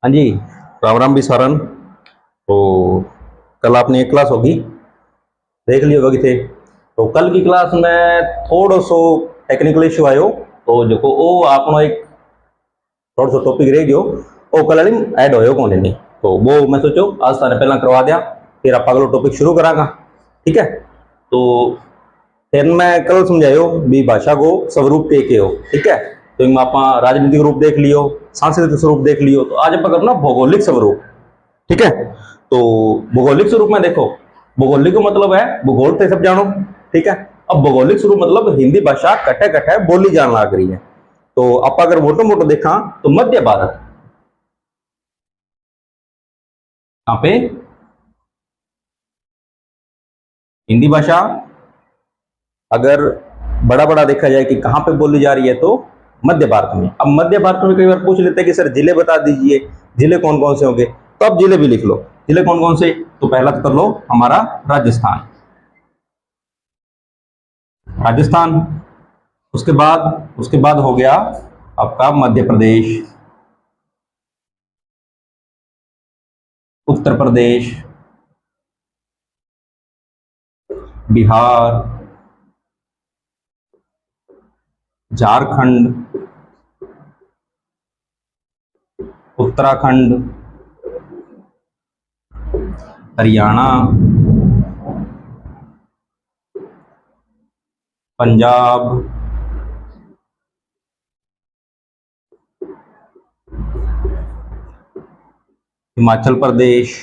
हाँ जी। राम राम भी सारन। तो कल आपने एक क्लास होगी देख लियो होगी थे। तो कल की क्लास में थोड़ो सो टेक्निकल इश्यू आयो। तो जो वो आपनो एक थोड़ा सा टॉपिक रह गयो वो कल ऐड होयो कौन नहीं। तो वो मैं सोचो आज थाने पहला करवा दिया, फिर आप अगला टॉपिक शुरू करांगा। ठीक है। तो फिर मैं कल समझायो भी भाषा को स्वरूप के हो। ठीक है। तो इनमें आप राजनीतिक रूप देख लियो, सांस्कृतिक स्वरूप देख लियो। तो आज आप करना भौगोलिक स्वरूप। ठीक है। तो भौगोलिक स्वरूप में देखो, भौगोलिक का मतलब है भूगोल तो सब जानो। ठीक है। अब भौगोलिक स्वरूप मतलब हिंदी भाषा कटे कटे बोली जान लग रही है। तो आप अगर मोटो मोटो देखा तो मध्य भारत यहाँ पे हिंदी भाषा अगर बड़ा बड़ा देखा जाए कि कहाँ पे बोली जा रही है तो मध्य भारत में। अब मध्य भारत में कई बार पूछ लेते हैं कि सर जिले बता दीजिए, जिले कौन कौन से होंगे। तो अब जिले भी लिख लो, जिले कौन कौन से। तो पहला तो कर लो हमारा राजस्थान, राजस्थान। उसके बाद हो गया आपका मध्य प्रदेश, उत्तर प्रदेश, बिहार, झारखंड, उत्तराखंड, हरियाणा, पंजाब, हिमाचल प्रदेश।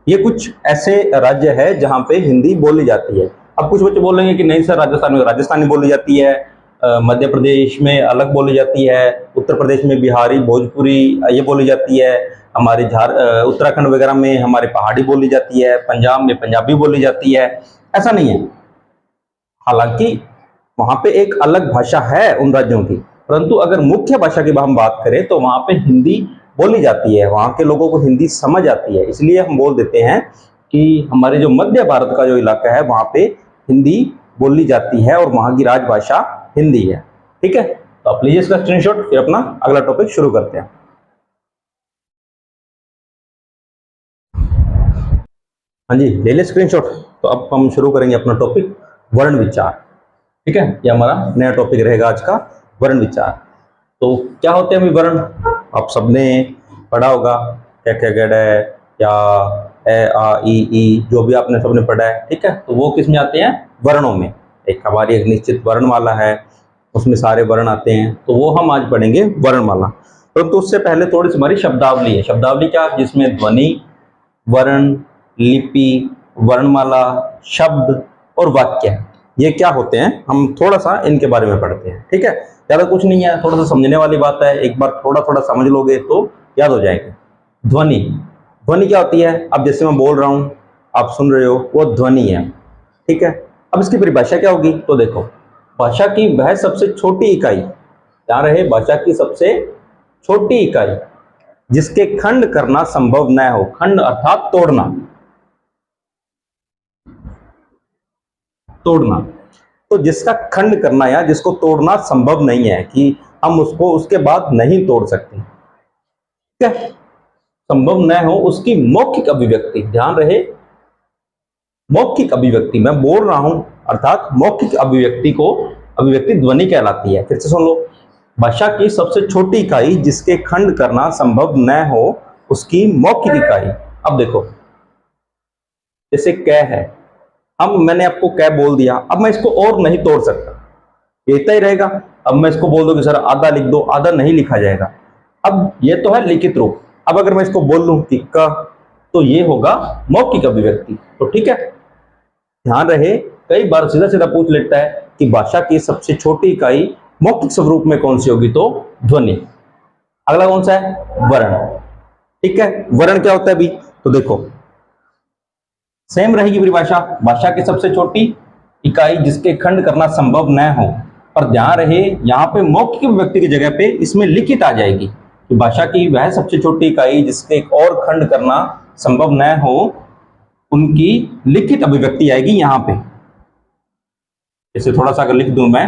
ये कुछ ऐसे राज्य है जहां पे हिंदी बोली जाती है। अब कुछ बच्चे बोलेंगे कि नहीं सर राजस्थान में राजस्थानी बोली जाती है, मध्य प्रदेश में अलग बोली जाती है, उत्तर प्रदेश में बिहारी भोजपुरी ये बोली जाती है, हमारे उत्तराखंड वगैरह में हमारे पहाड़ी बोली जाती है, पंजाब में पंजाबी बोली जाती है। ऐसा नहीं है। हालांकि वहां पे एक अलग भाषा है उन राज्यों की, परंतु अगर मुख्य भाषा की हम बात करें तो वहां पे हिंदी बोली जाती है, वहां के लोगों को हिंदी समझ आती है। इसलिए हम बोल देते हैं कि हमारे जो मध्य भारत का जो इलाका है वहां पे हिंदी बोली जाती है और वहां की राजभाषा हिंदी है। ठीक है। तो आप लीजिए इसका स्क्रीनशॉट, फिर अपना अगला टॉपिक शुरू करते हैं। हाँ जी, ले ले स्क्रीनशॉट। तो अब हम शुरू करेंगे अपना टॉपिक वर्ण विचार। ठीक है। ये हमारा नया टॉपिक रहेगा आज का, वर्ण विचार। तो क्या होते हैं अभी वर्ण, आप सबने पढ़ा होगा। क्या क्या गढ़ है या ए आ ई जो भी आपने सबने पढ़ा है। ठीक है। तो वो किस में आते हैं, वर्णों में। एक हमारी एक निश्चित वर्णमाला है, उसमें सारे वर्ण आते हैं। तो वो हम आज पढ़ेंगे वर्णमाला। परंतु उससे पहले थोड़ी सी हमारी शब्दावली है। शब्दावली क्या, जिसमें ध्वनि, वर्ण, लिपि, वर्णमाला, शब्द और वाक्य, ये क्या होते हैं हम थोड़ा सा इनके बारे में पढ़ते हैं। ठीक है। ज्यादा कुछ नहीं है, थोड़ा सा समझने वाली बात है। एक बार थोड़ा थोड़ा समझ लोगे तो याद हो जाएगा। ध्वनि, ध्वनि क्या होती है। अब जैसे मैं बोल रहा हूं, आप सुन रहे हो, वो ध्वनि है। ठीक है। अब इसकी परिभाषा क्या होगी, तो देखो, भाषा की वह सबसे छोटी इकाई, क्या रहे, भाषा की सबसे छोटी इकाई जिसके खंड करना संभव न हो। खंड अर्थात तोड़ना, तोड़ना। तो जिसका खंड करना या जिसको तोड़ना संभव नहीं है, कि हम उसको उसके बाद नहीं तोड़ सकते। ठीक है। संभव न हो उसकी मौखिक अभिव्यक्ति, ध्यान रहे, मौखिक अभिव्यक्ति मैं बोल रहा हूं, अर्थात मौखिक अभिव्यक्ति को अभिव्यक्ति ध्वनि कहलाती है। फिर से सुन लो, भाषा की सबसे छोटी इकाई जिसके खंड करना संभव न हो उसकी मौखिक इकाई। अब देखो, जैसे क है, हम मैंने आपको कै बोल दिया, अब मैं इसको और नहीं तोड़ सकता, ये इतना ही रहेगा। अब मैं इसको बोल दूं कि सर आधा लिख दो, आधा नहीं लिखा जाएगा। अब ये तो है लिखित रूप। अब अगर मैं इसको बोल लूं कि क, तो ये होगा मौखिक अभिव्यक्ति। तो ठीक है, ध्यान रहे, कई बार सीधा सीधा पूछ लेता है कि भाषा की सबसे छोटी इकाई मौखिक स्वरूप में कौन सी होगी, तो ध्वनि। अगला कौन सा है, वर्ण। ठीक है। वर्ण क्या होता है अभी, तो देखो सेम रहेगी परिभाषा, भाषा की सबसे छोटी इकाई जिसके खंड करना संभव न हो। पर ध्यान रहे, यहाँ पे मौखिक अभिव्यक्ति की जगह पे इसमें लिखित आ जाएगी कि भाषा की वह सबसे छोटी इकाई जिसके एक और खंड करना संभव न हो, उनकी लिखित अभिव्यक्ति आएगी यहाँ पे। इसे थोड़ा सा अगर लिख दूं मैं,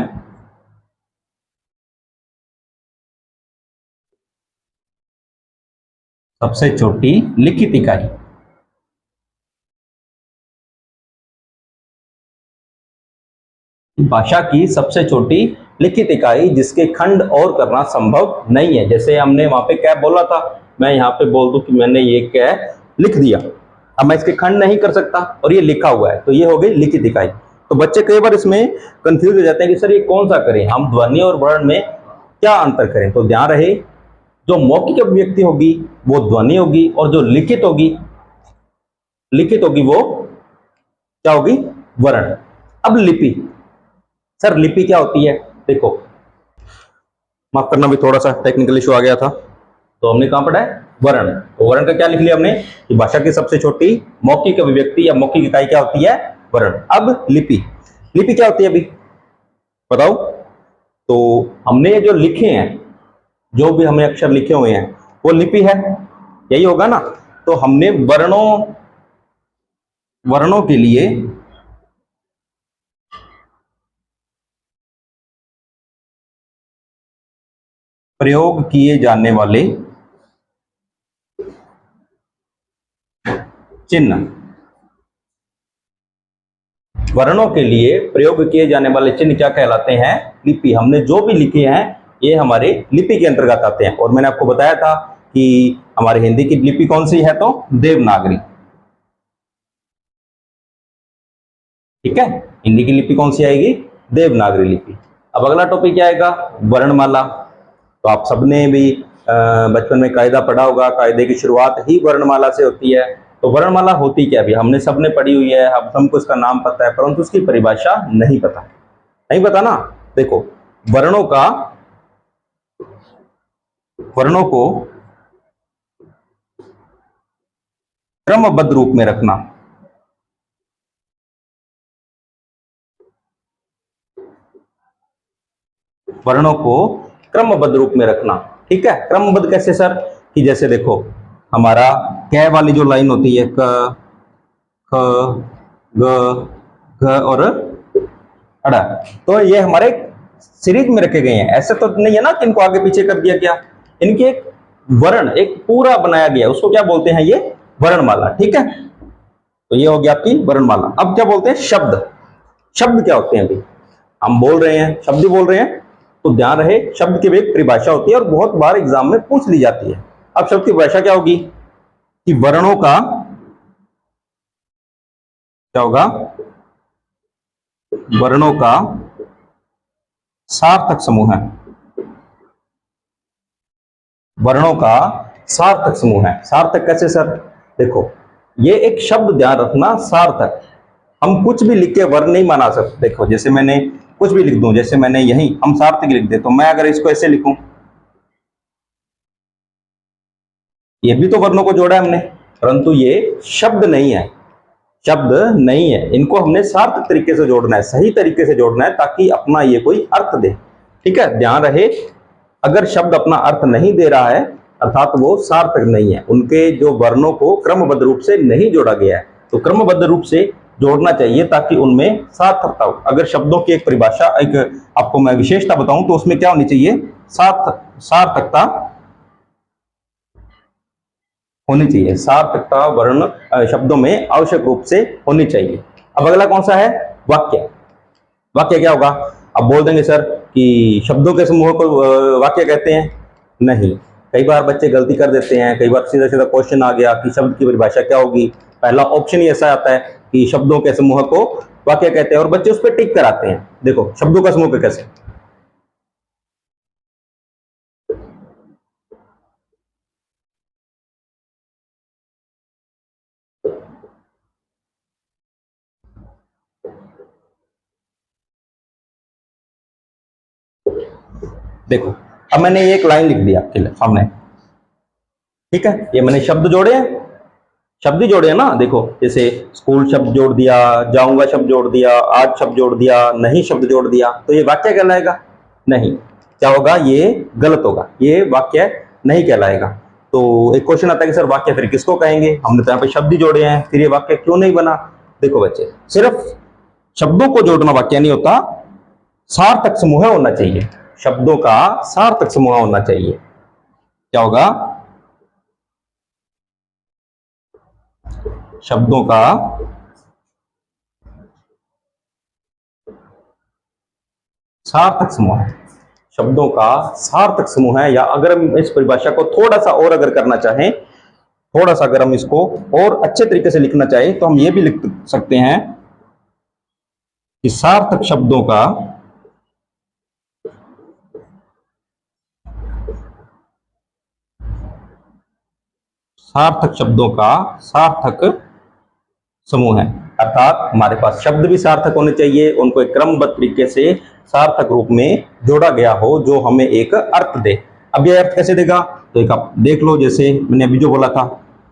सबसे छोटी लिखित इकाई। भाषा की सबसे छोटी लिखित इकाई जिसके खंड और करना संभव नहीं है। जैसे हमने वहां पे क्या बोला था, मैं यहाँ पे बोल दूं कि मैंने ये क्या लिख दिया, अब मैं इसके खंड नहीं कर सकता और ये लिखा हुआ है, तो ये हो गई लिखित इकाई। तो बच्चे कई बार इसमें कंफ्यूज हो जाते हैं कि सर ये कौन सा करें, हम ध्वनि और वर्ण में क्या अंतर करें। तो ध्यान रहे, जो मौखिक अभिव्यक्ति होगी वो ध्वनि होगी, और जो लिखित होगी वो क्या होगी, वर्ण। अब लिपि, सर लिपि क्या होती है, देखो माफ करना भी थोड़ा सा टेक्निकल इशू आ गया था। तो हमने कहां पढ़ा है, वर्ण। तो वर्ण का क्या लिख लिया हमने कि भाषा की सबसे छोटी मौखिक अभिव्यक्ति या मौखिक इकाई क्या होती है, वर्ण। अब लिपि, लिपि क्या होती है अभी बताओ। तो हमने जो लिखे हैं, जो भी हमने अक्षर लिखे हुए हैं वो लिपि है, यही होगा ना। तो हमने वर्णों के लिए प्रयोग किए जाने वाले चिन्ह, वर्णों के लिए प्रयोग किए जाने वाले चिन्ह क्या कहलाते हैं, लिपि। हमने जो भी लिखे हैं ये हमारे लिपि के अंतर्गत आते हैं। और मैंने आपको बताया था कि हमारे हिंदी की लिपि कौन सी है, तो देवनागरी। ठीक है, हिंदी की लिपि कौन सी आएगी, देवनागरी लिपि। अब अगला टॉपिक क्या आएगा, वर्णमाला। तो आप सबने भी बचपन में कायदा पढ़ा होगा, कायदे की शुरुआत ही वर्णमाला से होती है। तो वर्णमाला होती क्या भी, हमने सबने पढ़ी हुई है, अब हमको इसका नाम पता है, परंतु उसकी परिभाषा नहीं पता, नहीं पता ना। देखो, वर्णों को क्रमबद्ध रूप में रखना, वर्णों को क्रमबद्ध रूप में रखना। ठीक है, क्रमबद्ध कैसे सर, कि जैसे देखो हमारा क वाली जो लाइन होती है, क ख ग घ और अड़ा, तो ये हमारे सीरीज में रखे गए हैं। ऐसे तो नहीं है ना कि इनको आगे पीछे कर दिया गया, इनके एक वर्ण एक पूरा बनाया गया, उसको क्या बोलते हैं, ये वर्णमाला। ठीक है, तो ये हो गया आपकी वर्णमाला। अब क्या बोलते हैं, शब्द। शब्द क्या होते हैं, अभी हम बोल रहे हैं, शब्द ही बोल रहे हैं, तो ध्यान रहे शब्द की भी एक परिभाषा होती है और बहुत बार एग्जाम में पूछ ली जाती है। अब शब्द की परिभाषा क्या होगी कि वर्णों का क्या होगा, वर्णों का सार्थक समूह है, वर्णों का सार्थक समूह है। सार्थक कैसे सर, देखो ये एक शब्द ध्यान रखना, सार्थक। हम कुछ भी लिख के वर्ण नहीं बना सकते। देखो जैसे मैंने कुछ भी लिख दूं, जैसे मैंने यही हम सार्थक लिख दे, तो मैं अगर इसको ऐसे लिखूं, ये भी तो वर्णों को जोड़ा है हमने, परंतु ये शब्द नहीं है, शब्द नहीं है। इनको हमने सार्थक तरीके से जोड़ना है, सही तरीके से जोड़ना है, ताकि अपना ये कोई अर्थ दे। ठीक है, ध्यान रहे, अगर शब्द अपना अर्थ नहीं दे रहा है अर्थात वो सार्थक नहीं है, उनके जो वर्णों को क्रमबद्ध रूप से नहीं जोड़ा गया है। तो क्रमबद्ध रूप से जोड़ना चाहिए ताकि उनमें सार्थकता हो। अगर शब्दों की एक परिभाषा, एक आपको मैं विशेषता बताऊं, तो उसमें क्या होनी चाहिए, सार्थकता होनी चाहिए, सार्थकता वर्ण शब्दों में आवश्यक रूप से होनी चाहिए। अब अगला कौन सा है, वाक्य। वाक्य क्या होगा, अब बोल देंगे सर कि शब्दों के समूह को वाक्य कहते हैं, नहीं। कई बार बच्चे गलती कर देते हैं, कई बार सीधा सीधा क्वेश्चन आ गया कि शब्द की परिभाषा क्या होगी, पहला ऑप्शन ही ऐसा आता है कि शब्दों के समूह को वाक्य कहते हैं, और बच्चे उस पर टिक कराते हैं। देखो शब्दों का समूह पे कैसे, देखो अब मैंने एक लाइन लिख दिया आपके सामने, ठीक है, ये मैंने शब्द जोड़े हैं, शब्द ही जोड़े हैं ना। देखो जैसे स्कूल शब्द जोड़ दिया, जाऊंगा शब्द जोड़ दिया, आज शब्द जोड़ दिया, नहीं शब्द जोड़ दिया, तो ये वाक्य कहलाएगा, नहीं। क्या होगा, ये गलत होगा, ये वाक्य नहीं कहलाएगा। तो एक क्वेश्चन आता है कि सर वाक्य फिर किसको कहेंगे, हमने तो यहाँ पे शब्द ही जोड़े हैं, फिर ये वाक्य क्यों नहीं बना। देखो बच्चे, सिर्फ शब्दों को जोड़ना वाक्य नहीं होता, सार्थक समूह होना चाहिए, शब्दों का सार्थक समूह होना चाहिए। क्या होगा, शब्दों का सार्थक समूह है। शब्दों का सार्थक समूह है, या अगर हम इस परिभाषा को थोड़ा सा और अगर करना चाहें, थोड़ा सा अगर हम इसको और अच्छे तरीके से लिखना चाहें, तो हम ये भी लिख सकते हैं कि सार्थक शब्दों का सार्थक समूह है। अर्थात हमारे पास शब्द भी सार्थक होने चाहिए, उनको एक क्रमबद्ध तरीके से सार्थक रूप में जोड़ा गया हो जो हमें एक अर्थ दे। अब ये अर्थ कैसे देगा, तो एक आप देख लो, जैसे मैंने अभी जो बोला था,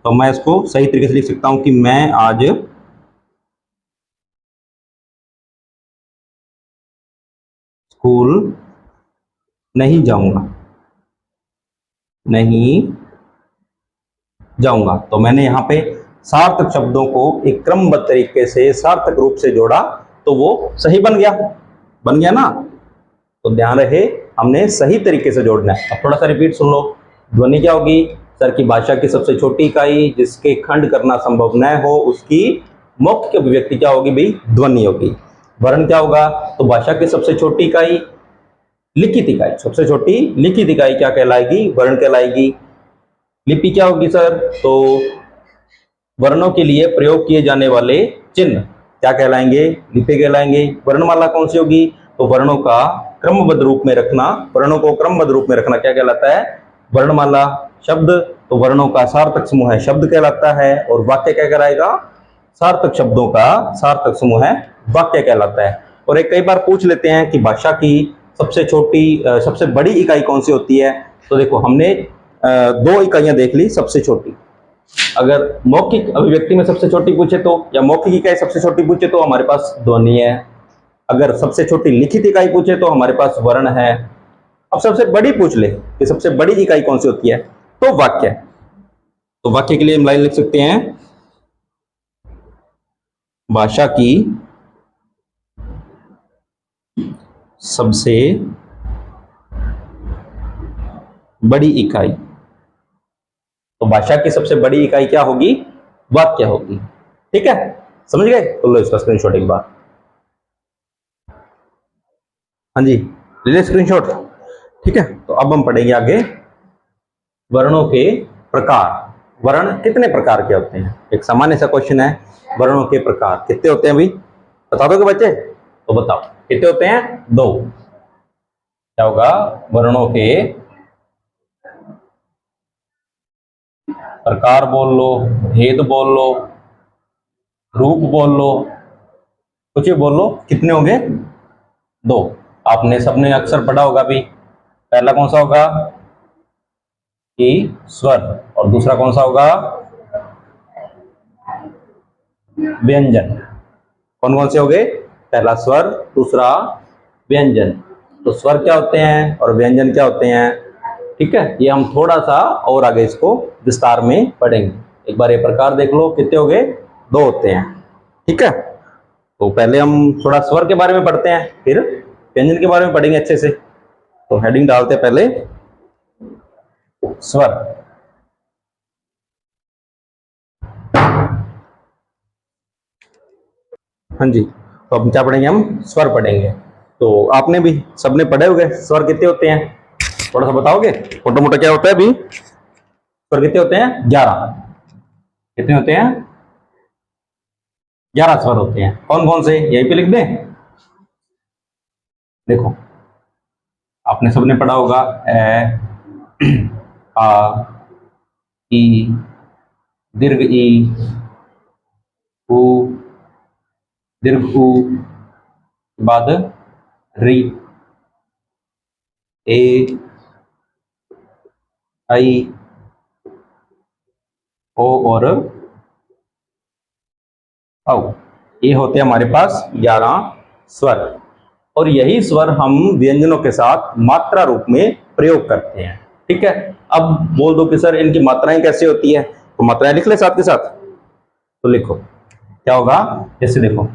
तो मैं इसको सही तरीके से लिख सकता हूं कि मैं आज स्कूल नहीं जाऊंगा, तो मैंने यहाँ पे सार्थक शब्दों को एक क्रमबद्ध तरीके से सार्थक रूप से जोड़ा, तो वो सही बन गया ना। तो ध्यान रहे, हमने सही तरीके से जोड़ना है। अब थोड़ा सा रिपीट सुन लो। ध्वनि क्या होगी सर, की भाषा की सबसे छोटी इकाई जिसके खंड करना संभव न हो, उसकी मौखिक अभिव्यक्ति क्या होगी भाई, ध्वनि होगी। वर्ण क्या होगा, तो भाषा की सबसे छोटी इकाई लिखित इकाई, सबसे छोटी लिखित इकाई क्या कहलाएगी, वर्ण कहलाएगी। लिपि क्या होगी सर, तो वर्णों के लिए प्रयोग किए जाने वाले चिन्ह क्या कहलाएंगे, लिपि कहलाएंगे। वर्णमाला कौन सी होगी, तो वर्णों को क्रमबद्ध रूप में रखना क्या कहलाता है, वर्णमाला। शब्द, तो वर्णों का सार्थक समूह है शब्द कहलाता है, और वाक्य क्या कहलाएगा, सार्थक शब्दों का सार्थक समूह है वाक्य कहलाता है। और एक कई बार पूछ लेते हैं कि भाषा की सबसे बड़ी इकाई कौन सी होती है, तो देखो हमने दो इकाइयां देख ली। सबसे छोटी, अगर मौखिक अभिव्यक्ति में सबसे छोटी पूछे तो, या मौखिक इकाई सबसे छोटी पूछे तो हमारे पास ध्वनि है। अगर सबसे छोटी लिखित इकाई पूछे तो हमारे पास वर्ण है। अब सबसे बड़ी पूछ ले कि सबसे बड़ी इकाई कौन सी होती है, तो वाक्य। तो वाक्य के लिए हम लाइन लिख सकते हैं, भाषा की सबसे बड़ी इकाई, तो भाषा की सबसे बड़ी इकाई क्या होगी, वाक्य होगी। ठीक है, समझ गए, तो लो इसका स्क्रीनशॉट एक बार। हाँ जी, ले ले स्क्रीनशॉट। ठीक है, तो अब हम पढ़ेंगे आगे वर्णों के प्रकार। वर्ण कितने प्रकार के होते हैं, एक सामान्य सा क्वेश्चन है, वर्णों के प्रकार कितने होते हैं भाई, बता दोगे बच्चे, तो बताओ कितने होते हैं, दो। क्या होगा, वर्णों के प्रकार बोल लो, भेद बोल लो, रूप बोल लो, कुछ भी बोल लो, कितने होंगे, दो। आपने सबने अक्सर पढ़ा होगा भी, पहला कौन सा होगा कि स्वर, और दूसरा कौन सा होगा, व्यंजन। कौन कौन से हो गए, पहला स्वर, दूसरा व्यंजन। तो स्वर क्या होते हैं और व्यंजन क्या होते हैं, ठीक है, ये हम थोड़ा सा और आगे इसको विस्तार में पढ़ेंगे। एक बार ये प्रकार देख लो, कितने हो गए, दो होते हैं। ठीक है, तो पहले हम थोड़ा स्वर के बारे में पढ़ते हैं, फिर व्यंजन के बारे में पढ़ेंगे अच्छे से। तो हेडिंग डालते हैं पहले स्वर। हाँ जी, तो अब क्या पढ़ेंगे, हम स्वर पढ़ेंगे। तो आपने भी सबने पढ़े होंगे स्वर कितने होते हैं, थोड़ा सा बताओगे, मोटा मोटा क्या होता है भी, स्वर कितने होते हैं, 11। कितने होते हैं, 11 स्वर होते हैं। कौन कौन से, यहीं पे लिख दें, देखो आपने सबने पढ़ा होगा, ए, आ, ई, दीर्घ ई, उ, दीर्घ उ, बाद री, ए, आई, ओ और औ। ये होते हैं हमारे पास 11 स्वर, और यही स्वर हम व्यंजनों के साथ मात्रा रूप में प्रयोग करते हैं। ठीक है, अब बोल दो कि सर इनकी मात्राएं कैसे होती है, तो मात्राएं लिख ले साथ के साथ। तो लिखो क्या होगा, जैसे देखो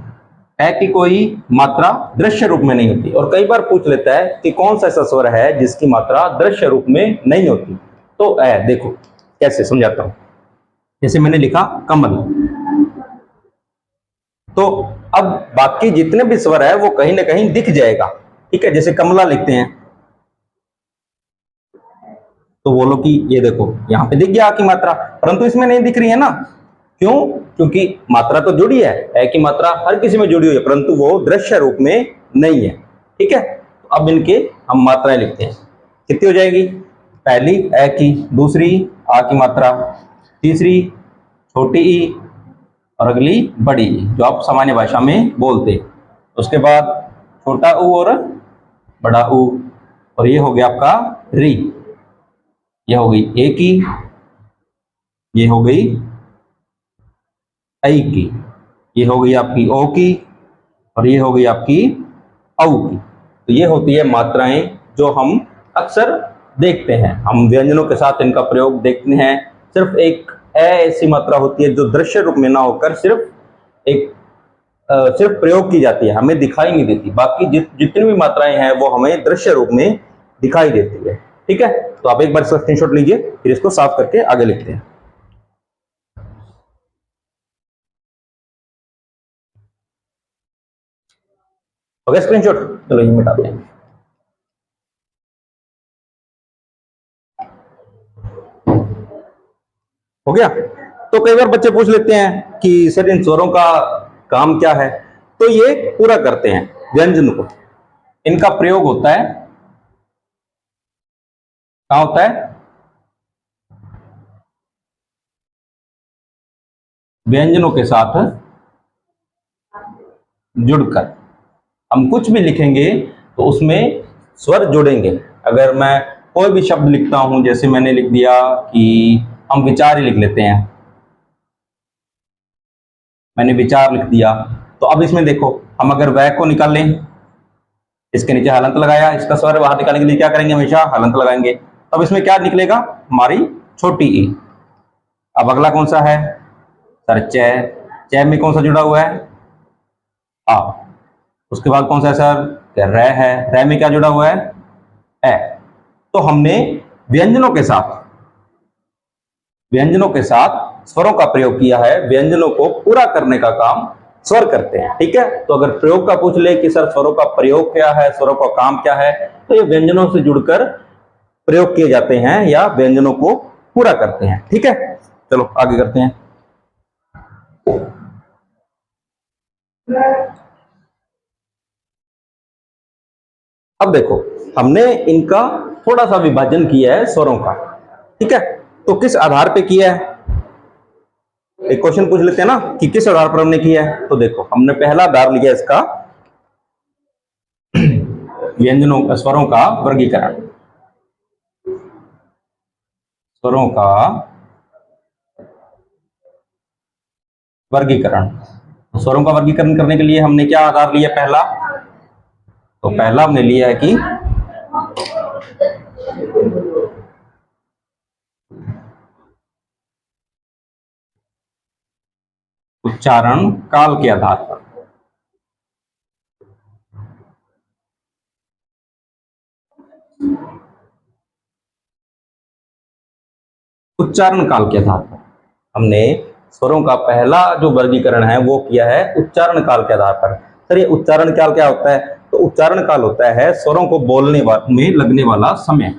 ए की कोई मात्रा दृश्य रूप में नहीं होती, और कई बार पूछ लेता है कि कौन सा ऐसा स्वर है जिसकी मात्रा दृश्य रूप में नहीं होती। तो ए देखो कैसे समझाता हूं, जैसे मैंने लिखा कमल, तो अब बाकी जितने भी स्वर है वो कहीं ना कहीं दिख जाएगा, ठीक है। जैसे कमला लिखते हैं तो बोलो कि ये देखो यहाँ पे दिख गया आ की मात्रा, परंतु इसमें नहीं दिख रही है ना। क्यों? क्योंकि मात्रा तो जुड़ी है, ए की मात्रा हर किसी में जुड़ी हुई है, परंतु वो दृश्य रूप में नहीं है, ठीक है। तो अब इनके हम मात्राएं लिखते हैं। कितनी हो जाएगी? पहली ए की, दूसरी आ की मात्रा, तीसरी छोटी ई और अगली बड़ी ई, जो आप सामान्य भाषा में बोलते हैं। उसके बाद छोटा ऊ और बड़ा ऊ, और ये हो गया आपका री। ये हो गई ए की, ये हो गई ऐ की, ये हो गई आपकी ओ की, और ये हो गई आपकी औ की। तो ये होती है मात्राएं जो हम अक्सर देखते हैं। हम व्यंजनों के साथ इनका प्रयोग देखते हैं। सिर्फ एक ऐसी मात्रा होती है जो दृश्य रूप में ना होकर सिर्फ प्रयोग की जाती है, हमें दिखाई नहीं देती। बाकी जितनी भी मात्राएं हैं वो हमें दृश्य रूप में दिखाई देती है, ठीक है। तो आप एक बार इसका स्क्रीनशॉट लीजिए, फिर इसको साफ करके आगे लिखते हैं। हो गया स्क्रीनशॉट? चलो ये मिटाते हैं। हो गया? तो कई बार बच्चे पूछ लेते हैं कि सर इन स्वरों का काम क्या है, तो ये पूरा करते हैं व्यंजन को। इनका प्रयोग होता है कहां होता है? व्यंजनों के साथ जुड़कर हम कुछ भी लिखेंगे तो उसमें स्वर जुड़ेंगे। अगर मैं कोई भी शब्द लिखता हूं, जैसे मैंने लिख दिया कि हम विचार ही लिख लेते हैं, मैंने विचार लिख दिया, तो अब इसमें देखो हम अगर वह को निकाल लें, इसके नीचे हलंत लगाया, इसका स्वर बाहर निकालने के लिए क्या करेंगे? हमेशा हलंत लगाएंगे। अब इसमें क्या निकलेगा? हमारी छोटी ई। अब अगला कौन सा है? सर चय। चय में कौन सा जुड़ा हुआ है? आ। उसके बाद कौन सा है सर? र है। र में क्या जुड़ा हुआ है? ए। तो हमने व्यंजनों के साथ स्वरों का प्रयोग किया है। व्यंजनों को पूरा करने का काम स्वर करते हैं, ठीक है। तो अगर प्रयोग का पूछ ले कि सर स्वरों का प्रयोग क्या है, स्वरों का काम क्या है, तो ये व्यंजनों से जुड़कर प्रयोग किए जाते हैं या व्यंजनों को पूरा करते हैं, ठीक है। चलो आगे करते हैं। अब देखो हमने इनका थोड़ा सा विभाजन किया है स्वरों का, ठीक है। तो किस आधार पे किया है? एक क्वेश्चन पूछ लेते हैं ना कि किस आधार पर हमने किया है। तो देखो हमने पहला आधार लिया इसका व्यंजनों स्वरों का वर्गीकरण। स्वरों का वर्गीकरण। तो स्वरों का वर्गीकरण करने के लिए हमने क्या आधार लिया पहला? तो पहला हमने लिया है कि उच्चारण काल के आधार पर। उच्चारण काल के आधार पर हमने स्वरों का पहला जो वर्गीकरण है वो किया है उच्चारण काल के आधार पर। सर ये उच्चारण काल क्या होता है? तो उच्चारण काल होता है स्वरों को बोलने में लगने वाला समय।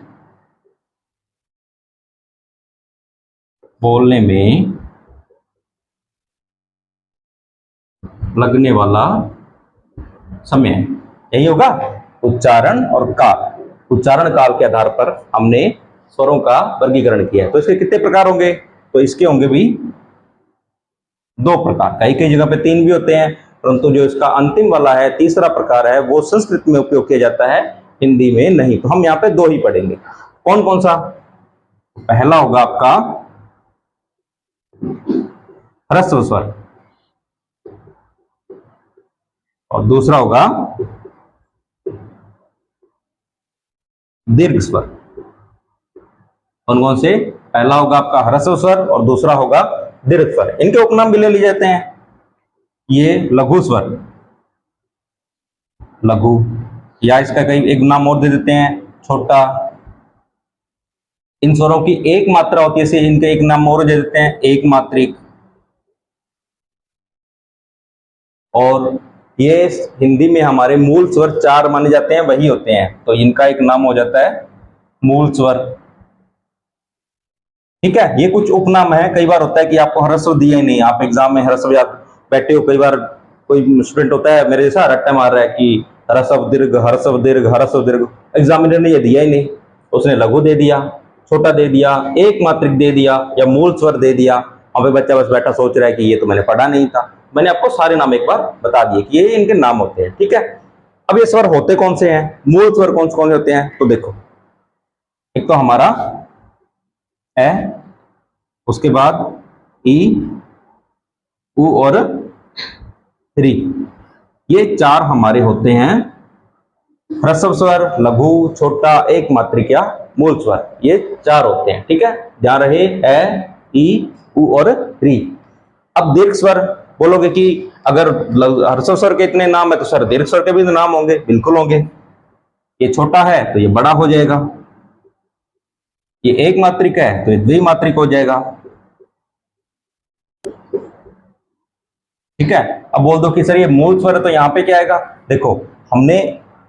बोलने में लगने वाला समय, यही होगा उच्चारण और काल। उच्चारण काल के आधार पर हमने स्वरों का वर्गीकरण किया है। तो इसके कितने प्रकार होंगे? तो इसके होंगे भी दो प्रकार। कई कई जगह पे तीन भी होते हैं, परंतु जो इसका अंतिम वाला है तीसरा प्रकार है वो संस्कृत में उपयोग किया जाता है, हिंदी में नहीं। तो हम यहाँ पे दो ही पढ़ेंगे। कौन कौन सा? पहला होगा आपका ह्रस्व स्वर और दूसरा होगा दीर्घ स्वर। कौन कौन से? पहला होगा आपका ह्रस्व स्वर और दूसरा होगा दीर्घ स्वर। इनके उपनाम भी ले लिए जाते हैं। ये लघु स्वर, लघु, या इसका कई एक नाम और दे देते हैं छोटा। इन स्वरों की एक मात्रा होती है, इसे इनके एक नाम और दे देते हैं एक मात्रिक। और ये हिंदी में हमारे मूल स्वर 4 माने जाते हैं, वही होते हैं, तो इनका एक नाम हो जाता है मूल स्वर। ठीक है, ये कुछ उपनाम है। कई बार होता है कि आपको ह्रस्व दिया ही नहीं, आप एग्जाम में ह्रस्व याद बैठे हो, कई बार कोई स्टूडेंट होता है मेरे जैसा रट्टा मार रहा है कि ह्रस्व दीर्घ ह्रस्व दीर्घ ह्रस्व दीर्घ, एग्जामिनर ने ये दिया ही नहीं, उसने लघु दे दिया, छोटा दे दिया, एक मात्रिक दे दिया या मूल स्वर दे दिया। अब बच्चा बस बैठा सोच रहा है कि ये तो मैंने पढ़ा नहीं था। मैंने आपको सारे नाम एक बार बता दिए कि ये इनके नाम होते हैं। ठीक है, अब ये स्वर होते कौन से हैं, मूल स्वर कौन से होते हैं, तो देखो एक तो हमारा ए, उसके बाद ई, उ और री, ये 4 हमारे होते हैं ह्रस्व स्वर, लघु, छोटा, एक मात्रिक या मूल स्वर, ये 4 होते हैं। ठीक है, ध्यान रहे ए, ई, उ और री। अब दीर्घ स्वर बोलोगे कि अगर ह्रस्व स्वर के इतने नाम है तो सर दीर्घ स्वर के भी तो नाम होंगे, बिल्कुल होंगे। ये छोटा है तो ये बड़ा हो जाएगा, ये एक मात्रिक है तो ये द्विमात्रिक हो जाएगा। ठीक है, अब बोल दो कि सर ये मूल स्वर है तो यहां पे क्या आएगा, देखो हमने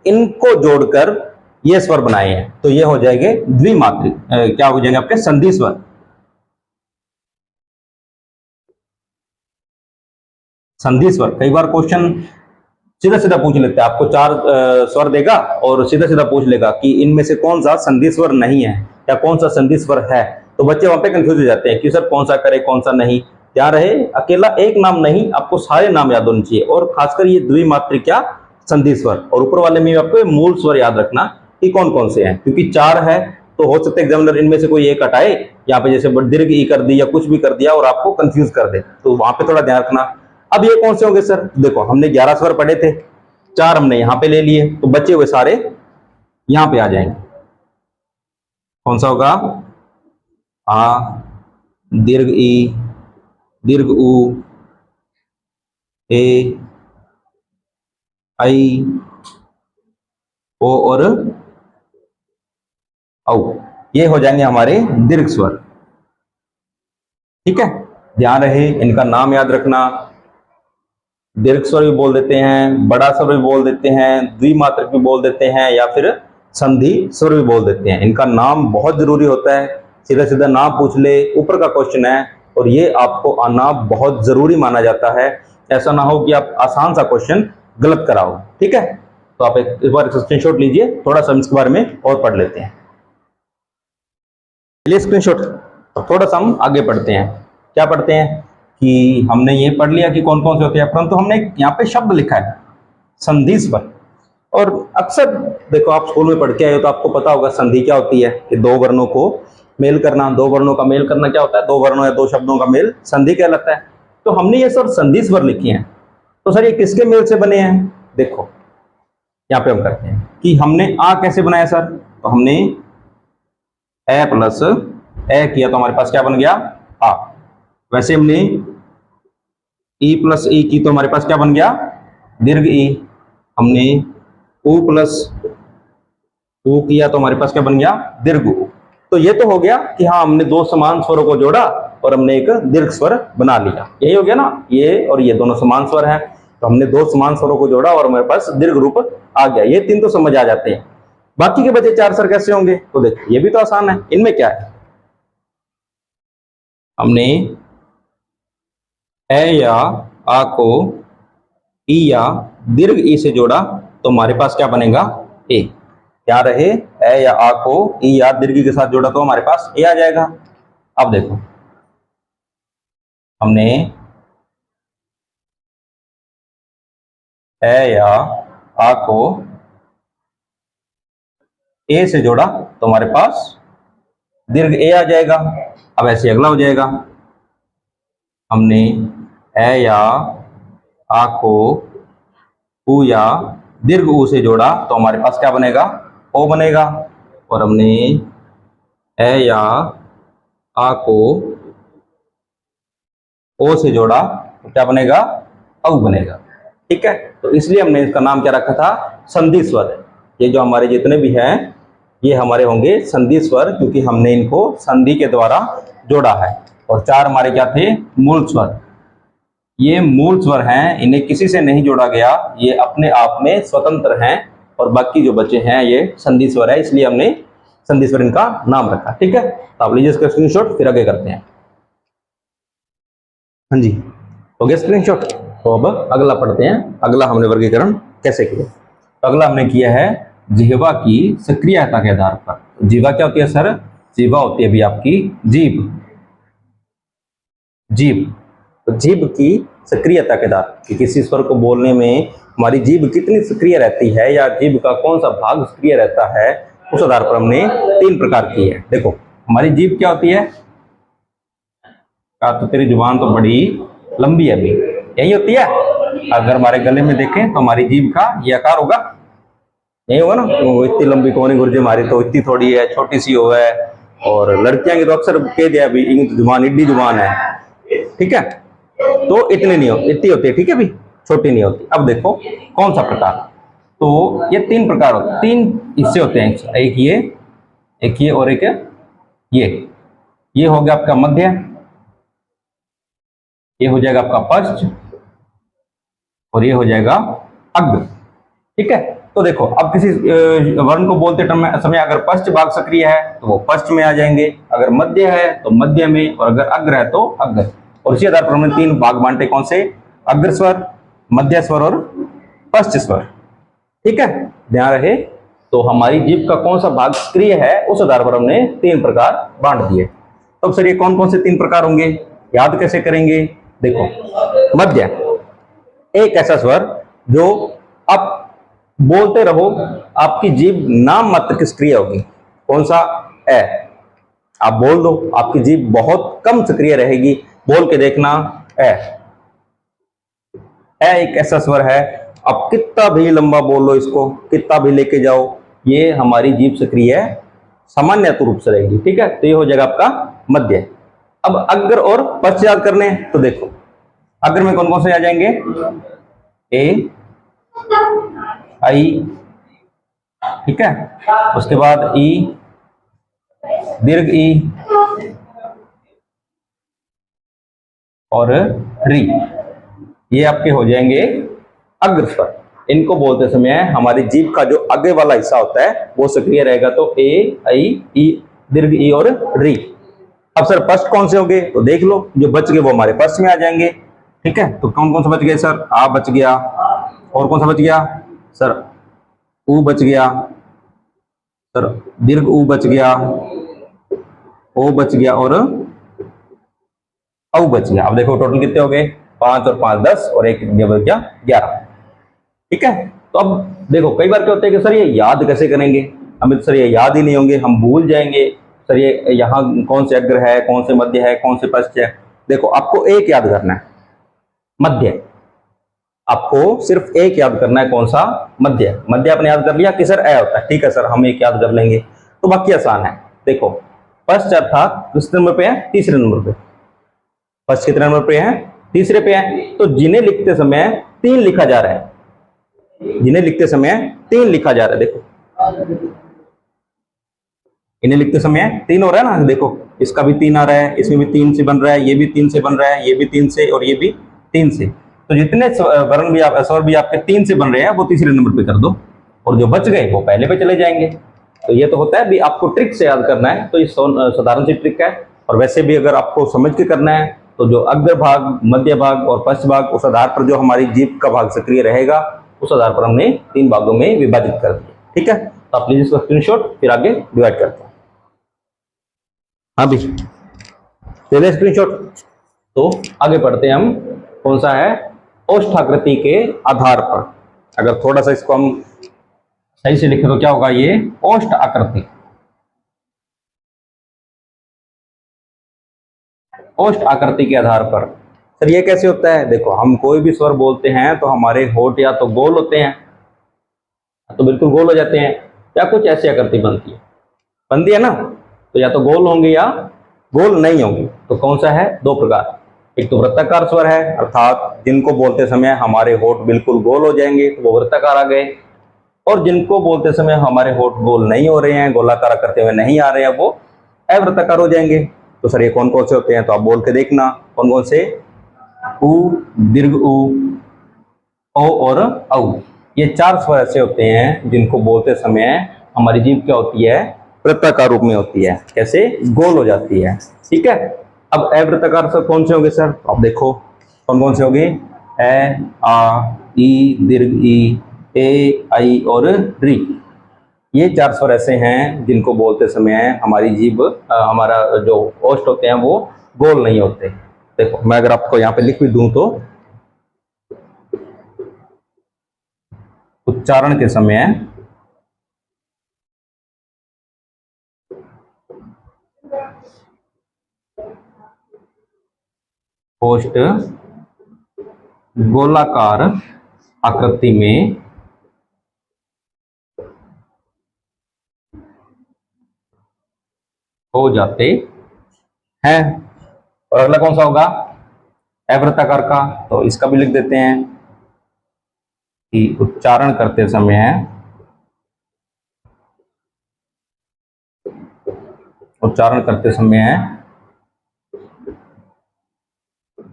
इनको जोड़कर ये स्वर बनाए हैं तो ये हो जाएंगे द्विमात्रिक, क्या हो जाएंगे आपके संधि स्वर। संधि स्वर कई बार क्वेश्चन सीधा सीधा पूछ लेते हैं, आपको 4 स्वर देगा और सीधा सीधा पूछ लेगा कि इनमें से कौन सा संधि स्वर नहीं है या कौन सा संधि स्वर है, तो बच्चे वहां पे कंफ्यूज हो जाते हैं कि सर कौन सा करे कौन सा नहीं। क्या रहे, अकेला एक नाम नहीं, आपको सारे नाम याद होने चाहिए, और खासकर ये द्विमात्रिक या संधि स्वर, और ऊपर वाले में आपको मूल स्वर याद रखना कि कौन कौन से हैं, क्योंकि 4 है तो हो सकता है एग्जामिनर इनमें से कोई एक हटाए, यहाँ पे जैसे दीर्घ ई कर दी या कुछ भी कर दिया और आपको कंफ्यूज कर दे, तो वहां पे थोड़ा ध्यान रखना। अब ये कौन से होंगे सर, देखो हमने 11 स्वर पढ़े थे, 4 हमने यहां पे ले लिए, तो बचे हुए सारे यहां पे आ जाएंगे। कौन सा होगा, आ, दीर्घ ई, दीर्घ उ, ए, आई, ओ और औ, ये हो जाएंगे हमारे दीर्घ स्वर। ठीक है, ध्यान रहे इनका नाम याद रखना। दीर्घ स्वर भी बोल देते हैं, बड़ा स्वर भी बोल देते हैं, द्विमात्रक भी बोल देते हैं, या फिर संधि स्वर भी बोल देते हैं। इनका नाम बहुत जरूरी होता है, सीधा सीधा नाम पूछ ले, ऊपर का क्वेश्चन है और ये आपको आना बहुत जरूरी माना जाता है। ऐसा ना हो कि आप आसान सा क्वेश्चन गलत कराओ। ठीक है, तो आप एक बार स्क्रीनशॉट लीजिए, थोड़ा सा इसके बारे में और पढ़ लेते हैं। चलिए स्क्रीनशॉट, थोड़ा सा हम आगे पढ़ते हैं। क्या पढ़ते हैं कि हमने ये पढ़ लिया कि कौन कौन से होते हैं, परंतु हमने यहाँ पे शब्द लिखा है संधि स्वर। और अक्सर देखो आप स्कूल में पढ़ के आए हो तो आपको पता होगा संधि क्या होती है, कि 2 वर्णों को मेल करना। 2 वर्णों का मेल करना क्या होता है, 2 वर्णों या 2 शब्दों का मेल संधि कहलाता है। तो हमने ये सर संधि स्वर लिखी हैं, तो सर ये किसके मेल से बने हैं, देखो यहाँ पे हम करते हैं कि हमने आ कैसे बनाया सर, तो हमने ए प्लस ए किया तो हमारे पास क्या बन गया, आ। वैसे हमने ई प्लस ई की तो हमारे पास क्या बन गया, दीर्घ ई। हमने उ प्लस उ किया तो हमारे पास क्या बन गया, दीर्घ उ। तो ये तो हो गया कि हाँ हमने 2 समान स्वरों को जोड़ा और हमने एक दीर्घ स्वर बना लिया, यही हो गया ना, ये और ये दोनों समान स्वर हैं, तो हमने 2 समान स्वरों को जोड़ा और हमारे पास दीर्घ रूप आ गया। ये 3 तो समझ आ जाते हैं, बाकी के बचे 4 स्वर कैसे होंगे, तो देखो ये भी तो आसान है। इनमें क्या है, हमने ए या आ को ई या दीर्घ ई से जोड़ा तो हमारे पास क्या बनेगा, ए। क्या रहे, ए या आ को ई या दीर्घ के साथ जोड़ा तो हमारे पास ए आ जाएगा। अब देखो हमने ए या आ को ए से जोड़ा तो हमारे पास दीर्घ ए आ जाएगा। अब ऐसे अगला हो जाएगा, हमने ए या आ को उ या दीर्घ उ से जोड़ा तो हमारे पास क्या बनेगा, ओ बनेगा। और हमने ए या आ को ओ से जोड़ा तो क्या बनेगा, औ बनेगा। ठीक है, तो इसलिए हमने इसका नाम क्या रखा था, संधि स्वर। ये जो हमारे जितने भी हैं ये हमारे होंगे संधि स्वर, क्योंकि हमने इनको संधि के द्वारा जोड़ा है। और 4 हमारे क्या थे, मूल स्वर। ये मूल स्वर हैं, इन्हें किसी से नहीं जोड़ा गया, ये अपने आप में स्वतंत्र हैं, और बाकी जो बचे हैं ये संधि स्वर है, इसलिए हमने संधि स्वर इनका नाम रखा। ठीक है, तो आप लीजिए इसका स्क्रीनशॉट, फिर आगे करते हैं। हाँ जी, हो गया स्क्रीनशॉट। तो अब अगला पढ़ते हैं, अगला हमने वर्गीकरण कैसे किया। तो अगला हमने किया है जिह्वा की सक्रियता के आधार पर। जिह्वा क्या होती है सर? जिह्वा होती है भी आपकी जीभ। जीभ, तो जीभ की सक्रियता के आधार कि किसी स्वर को बोलने में हमारी जीभ कितनी सक्रिय रहती है, या जीभ का कौन सा भाग सक्रिय रहता है, उस आधार पर हमने 3 प्रकार की है। देखो, हमारी जीभ क्या होती है? का तो तेरी जुबान तो बड़ी लंबी है अभी, यही होती है। अगर हमारे गले में देखें तो हमारी जीभ का ये आकार होगा, यही होगा ना। वो इतनी लंबी कौन है गुरुजी, हमारी तो इतनी थोड़ी है, छोटी सी हो है। और लड़कियां की तो अक्सर कह दिया अभी, इनकी जुबान इड्डी जुबान है। ठीक है, तो इतनी नहीं होती, इतनी होती है। ठीक है भी, छोटी नहीं होती। अब देखो कौन सा प्रकार, तो ये 3 प्रकार होते हैं, 3 हिस्से होते हैं, एक ये और एक ये हो गया आपका मध्य, ये हो जाएगा आपका पश्च, और ये हो जाएगा अग्र। ठीक है, तो देखो अब किसी वर्ण को बोलते समय अगर पश्च भाग सक्रिय है तो वो पश्च में आ जाएंगे, अगर मध्य है तो मध्य में, और अगर अग्र है तो अग्र। और इसी आधार पर हमने 3 भाग बांटे, कौन से? अग्र स्वर, मध्य स्वर और पश्च स्वर। ठीक है, ध्यान रहे। तो हमारी जीभ का कौन सा भाग सक्रिय है, उस आधार पर हमने 3 प्रकार बांट दिए। तो सर ये कौन कौन से 3 प्रकार होंगे, याद कैसे करेंगे? देखो, मध्य एक ऐसा स्वर जो आप बोलते रहो, आपकी जीभ नाम मात्र की सक्रिय होगी। कौन सा? ए। आप बोल दो, आपकी जीभ बहुत कम सक्रिय रहेगी, बोल के देखना। ए एक ऐसा स्वर है, आप कितना भी लंबा बोल लो, इसको कितना भी लेके जाओ, ये हमारी जीभ सक्रिय सामान्य रूप से रहेगी। ठीक है, तो ये हो जाएगा आपका मध्य। अब अग्र और पश्च याद करने, तो देखो अग्र में कौन कौन से आ जाएंगे? ए, आई, ठीक है, उसके बाद ई, दीर्घ ई और री, ये आपके हो जाएंगे अग्र स्वर। इनको बोलते समय हमारी जीभ का जो आगे वाला हिस्सा होता है वो सक्रिय रहेगा, तो ए, आई, ई, दीर्घ ई और री। अब सर पश्च कौन से होंगे, तो देख लो, जो बच गए वो हमारे पश्च में आ जाएंगे। ठीक है, तो कौन कौन से बच गए सर? आ बच गया, और कौन सा बच गया सर? ऊ बच गया सर, दीर्घ ऊ बच गया, ओ बच गया और औ बच गया। अब देखो टोटल कितने हो गए? 5 और 5 10, और एक बच गया 11। ठीक है, तो अब देखो कई बार क्या होता है कि सर ये याद कैसे करेंगे, हमें तो सर ये याद ही नहीं होंगे, हम भूल जाएंगे। सर ये यहाँ कौन से अग्र है, कौन से मध्य है, कौन से पश्च है? देखो आपको एक याद करना है, मध्य। आपको सिर्फ एक याद करना है, कौन सा? मध्य। मध्य आपने याद कर लिया कि सर ए होता है, ठीक है सर, हम एक याद कर लेंगे, तो बाकी आसान है। देखो पश्च अर्थात किस नंबर पे है? तीसरे नंबर पे। पश्च कितने नंबर पे है? तीसरे पे है। तो जिन्हें लिखते समय 3 लिखा जा रहा है, जिन्हें लिखते समय 3 लिखा जा रहा है, देखो इन्हें लिखते समय 3 हो रहा है ना, देखो इसका भी 3 आ रहा है, इसमें भी 3 से बन रहा है, ये भी 3 से बन रहा है, ये भी 3 से, और ये भी 3 से। तो जितने वर्ण भी आप स्वर भी आपके 3 से बन रहे हैं वो तीसरे नंबर पे कर दो, और जो बच गए वो पहले पे चले जाएंगे। तो ये तो होता है भी, आपको ट्रिक से याद करना है, तो ये साधारण सी ट्रिक है। और वैसे भी अगर आपको समझ के करना है तो जो अग्र भाग, मध्य भाग और पश्च भाग, उस आधार पर जो हमारी जीभ का भाग सक्रिय रहेगा, उस आधार पर हमने 3 भागों में विभाजित कर दिया। ठीक है, तो आप लीजिए इसका स्क्रीनशॉट, फिर आगे डिवाइड करते हैं। हाँ भी दे दे स्क्रीनशॉट। तो आगे पढ़ते हैं हम, कौन सा है? ओष्ठाकृति के आधार पर। अगर थोड़ा सा इसको हम सही से लिखें तो क्या होगा? ये ओष्ठ आकृति, ओष्ठ आकृति के आधार पर। सर ये कैसे होता है? देखो हम कोई भी स्वर बोलते हैं तो हमारे होठ या तो गोल होते हैं, तो बिल्कुल गोल हो जाते हैं, या कुछ ऐसी आकृति बनती है ना, तो या तो गोल होंगे या गोल नहीं होंगे। तो कौन सा है? 2 प्रकार। एक तो वृत्ताकार स्वर है, अर्थात जिनको बोलते समय हमारे होठ बिल्कुल गोल हो जाएंगे तो वो वृत्ताकार आ गए, और जिनको बोलते समय हमारे होठ गोल नहीं हो रहे हैं, गोलाकार करते हुए नहीं आ रहे हैं, वो अवृत्ताकार हो जाएंगे। तो सर ये कौन कौन से होते हैं? तो आप बोल के देखना कौन कौन से। उ, दीर्घ उ, ओ और औ। ये 4 स्वर ऐसे होते हैं जिनको बोलते समय हमारी जीभ क्या होती है, वृत्ताकार रूप में होती है, कैसे गोल हो जाती है। ठीक है, अब अवृत्ताकार स्वर कौन से होंगे सर, आप देखो कौन कौन से होंगे, ए, आ, ई, दीर्घ ई, ए, आई और री। ये 4 स्वर ऐसे हैं जिनको बोलते समय हमारी जीभ हमारा जो ओष्ठ होते हैं वो गोल नहीं होते। देखो मैं अगर आपको यहाँ पे लिख भी दूं तो उच्चारण के समय ओष्ठ गोलाकार आकृति में हो जाते हैं। और अगला कौन सा होगा, अवृत्ताकार का, तो इसका भी लिख देते हैं कि उच्चारण करते समय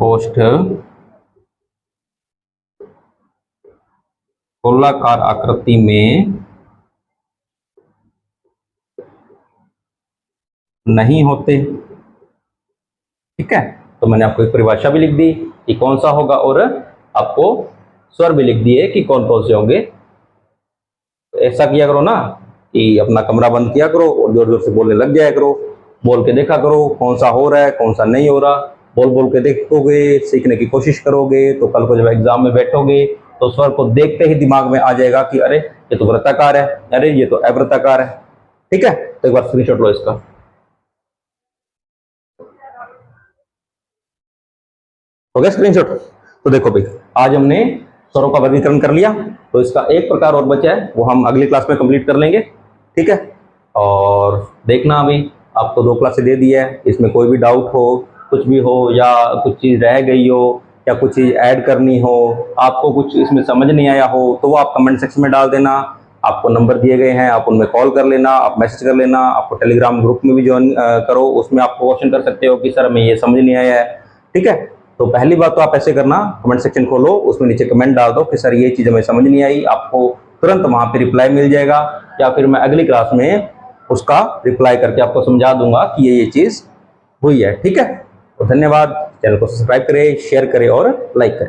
ओष्ठ गोलाकार आकृति में नहीं होते। ठीक है, तो मैंने आपको एक परिभाषा भी लिख दी कि कौन सा होगा और आपको स्वर भी लिख दिए कि कौन कौन से होंगे। तो ऐसा किया करो ना कि अपना कमरा बंद किया करो और जोर जोर से बोलने लग जाया करो, बोल के देखा करो कौन सा हो रहा है कौन सा नहीं हो रहा। बोल बोल के देखोगे, सीखने की कोशिश करोगे, तो कल को जब एग्जाम में बैठोगे तो स्वर को देखते ही दिमाग में आ जाएगा कि अरे ये तो वृत्ताकार है, अरे ये तो अवृत्ताकार है। ठीक है, तो एक बार स्क्रीनशॉट लो इसका। हो गया स्क्रीनशॉट। तो देखो भाई, आज हमने स्वरों का वर्गीकरण कर लिया, तो इसका एक प्रकार और बचा है, वो हम अगली क्लास में कंप्लीट कर लेंगे। ठीक है, और देखना अभी आपको 2 क्लासें दे दी है, इसमें कोई भी डाउट हो, कुछ भी हो, या कुछ चीज़ रह गई हो, या कुछ चीज़ ऐड करनी हो, आपको कुछ इसमें समझ नहीं आया हो, तो वो आप कमेंट सेक्शन में डाल देना। आपको नंबर दिए गए हैं, आप उनमें कॉल कर लेना, आप मैसेज कर लेना। आपको टेलीग्राम ग्रुप में भी ज्वाइन करो, उसमें आप क्वेश्चन कर सकते हो कि सर हमें ये समझ नहीं आया है। ठीक है, तो पहली बात तो आप ऐसे करना, कमेंट सेक्शन खोलो, उसमें नीचे कमेंट डाल दो कि सर ये चीज़ हमें समझ नहीं आई, आपको तुरंत वहाँ पे रिप्लाई मिल जाएगा, या फिर मैं अगली क्लास में उसका रिप्लाई करके आपको समझा दूंगा कि ये चीज़ हुई है। ठीक है, तो धन्यवाद, चैनल को सब्सक्राइब करें, शेयर करें और लाइक करें।